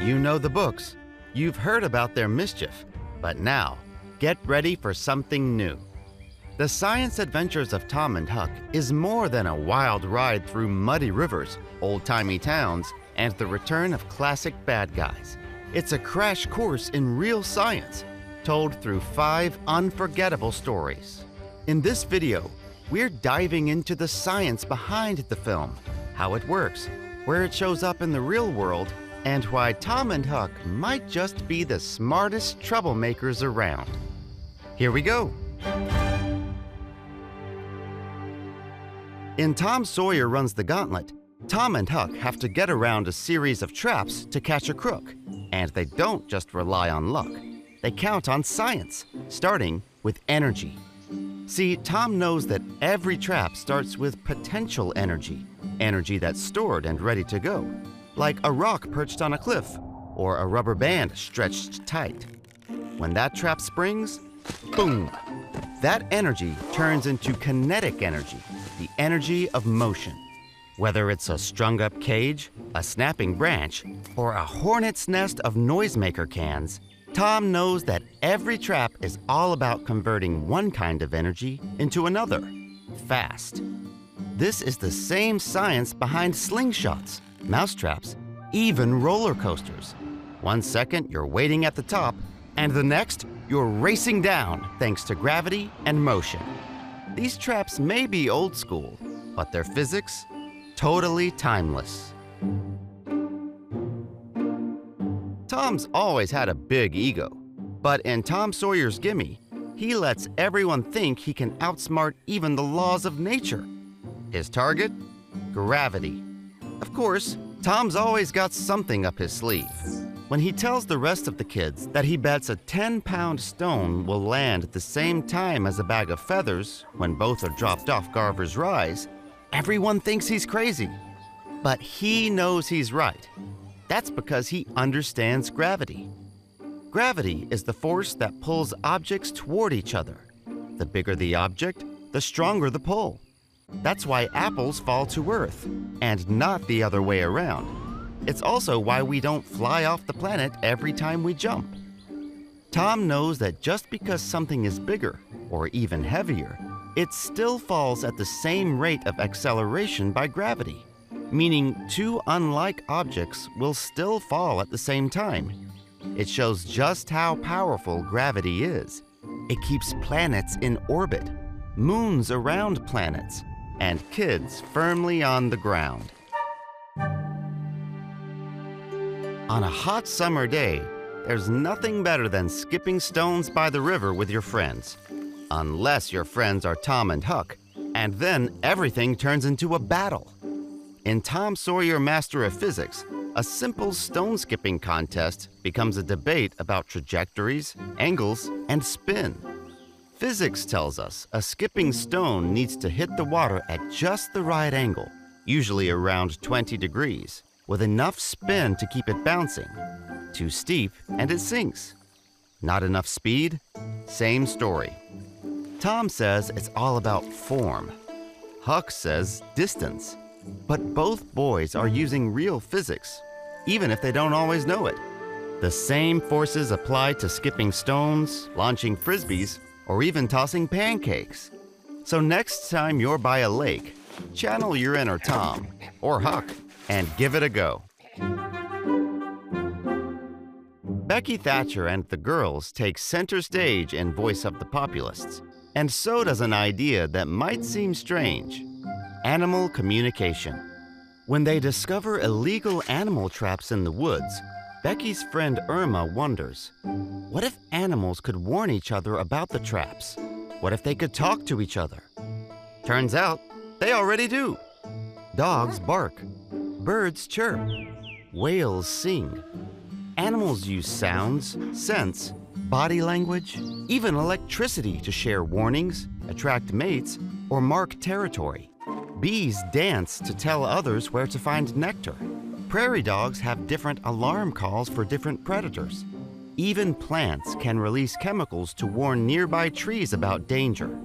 You know the books. You've heard about their mischief. But now, get ready for something new. The Science Adventures of Tom and Huck is more than a wild ride through muddy rivers, old-timey towns, and the return of classic bad guys. It's a crash course in real science, told through 5 unforgettable stories. In this video, we're diving into the science behind the film, how it works, where it shows up in the real world, and why Tom and Huck might just be the smartest troublemakers around. Here we go. In Tom Sawyer Runs the Gauntlet, Tom and Huck have to get around a series of traps to catch a crook. And they don't just rely on luck. They count on science, starting with energy. See, Tom knows that every trap starts with potential energy, energy that's stored and ready to go, like a rock perched on a cliff or a rubber band stretched tight. When that trap springs, boom! That energy turns into kinetic energy, the energy of motion. Whether it's a strung-up cage, a snapping branch, or a hornet's nest of noisemaker cans, Tom knows that every trap is all about converting one kind of energy into another, fast. This is the same science behind slingshots, mousetraps, even roller coasters. 1 second you're waiting at the top, and the next you're racing down thanks to gravity and motion. These traps may be old school, but their physics, totally timeless. Tom's always had a big ego, but in Tom Sawyer's Gimme, he lets everyone think he can outsmart even the laws of nature. His target? Gravity. Of course, Tom's always got something up his sleeve. When he tells the rest of the kids that he bets a 10-pound stone will land at the same time as a bag of feathers when both are dropped off Garver's Rise, everyone thinks he's crazy. But he knows he's right. That's because he understands gravity. Gravity is the force that pulls objects toward each other. The bigger the object, the stronger the pull. That's why apples fall to Earth, and not the other way around. It's also why we don't fly off the planet every time we jump. Tom knows that just because something is bigger, or even heavier, it still falls at the same rate of acceleration by gravity, meaning 2 unlike objects will still fall at the same time. It shows just how powerful gravity is. It keeps planets in orbit, moons around planets, and kids firmly on the ground. On a hot summer day, there's nothing better than skipping stones by the river with your friends. Unless your friends are Tom and Huck, and then everything turns into a battle. In Tom Sawyer Master of Physics, a simple stone skipping contest becomes a debate about trajectories, angles, and spin. Physics tells us a skipping stone needs to hit the water at just the right angle, usually around 20 degrees, with enough spin to keep it bouncing. Too steep and it sinks. Not enough speed? Same story. Tom says it's all about form. Huck says distance. But both boys are using real physics, even if they don't always know it. The same forces apply to skipping stones, launching frisbees, or even tossing pancakes. So next time you're by a lake, channel your inner Tom, or Huck, and give it a go. Becky Thatcher and the girls take center stage in Voice of the Populists, and so does an idea that might seem strange: animal communication. When they discover illegal animal traps in the woods, Becky's friend Irma wonders, what if animals could warn each other about the traps? What if they could talk to each other? Turns out, they already do. Dogs bark. Birds chirp. Whales sing. Animals use sounds, scents, body language, even electricity to share warnings, attract mates, or mark territory. Bees dance to tell others where to find nectar. Prairie dogs have different alarm calls for different predators. Even plants can release chemicals to warn nearby trees about danger.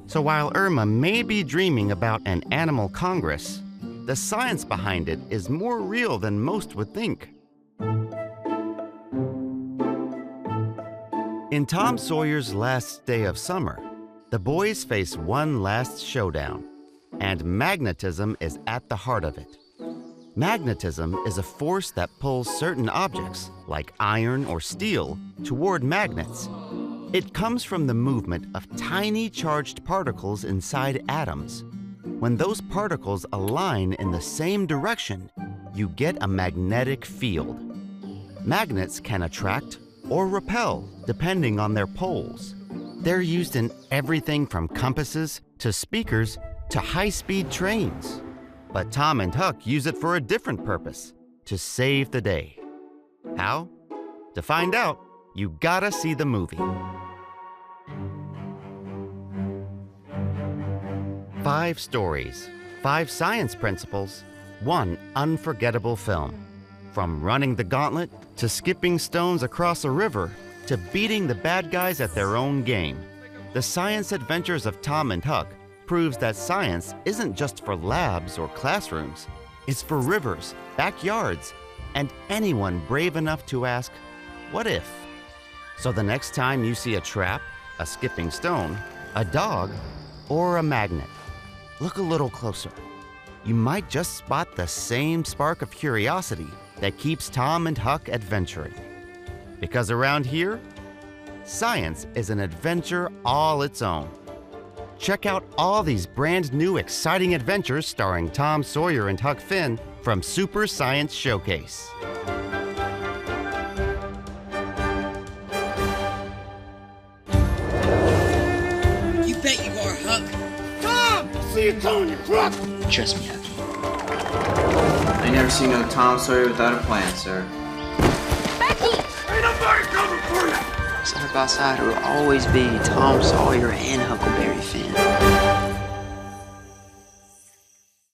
So while Irma may be dreaming about an animal congress, the science behind it is more real than most would think. In Tom Sawyer's last day of summer, the boys face one last showdown, and magnetism is at the heart of it. Magnetism is a force that pulls certain objects, like iron or steel, toward magnets. It comes from the movement of tiny charged particles inside atoms. When those particles align in the same direction, you get a magnetic field. Magnets can attract or repel depending on their poles. They're used in everything from compasses to speakers to high-speed trains. But Tom and Huck use it for a different purpose, to save the day. How? To find out, you gotta see the movie. 5 stories, 5 science principles, 1 unforgettable film. From running the gauntlet, to skipping stones across a river, to beating the bad guys at their own game. The Science Adventures of Tom and Huck proves that science isn't just for labs or classrooms. It's for rivers, backyards, and anyone brave enough to ask, what if? So the next time you see a trap, a skipping stone, a dog, or a magnet, look a little closer. You might just spot the same spark of curiosity that keeps Tom and Huck adventuring. Because around here, science is an adventure all its own. Check out all these brand new exciting adventures starring Tom Sawyer and Huck Finn from Super Science Showcase. You bet you are, Huck. Tom! I'll see you towing your truck! Trust me, Huck. I ain't never seen no Tom Sawyer without a plan, sir. Becky! Ain't nobody coming for you! Side by side, it will always be Tom Sawyer and Huckleberry Finn.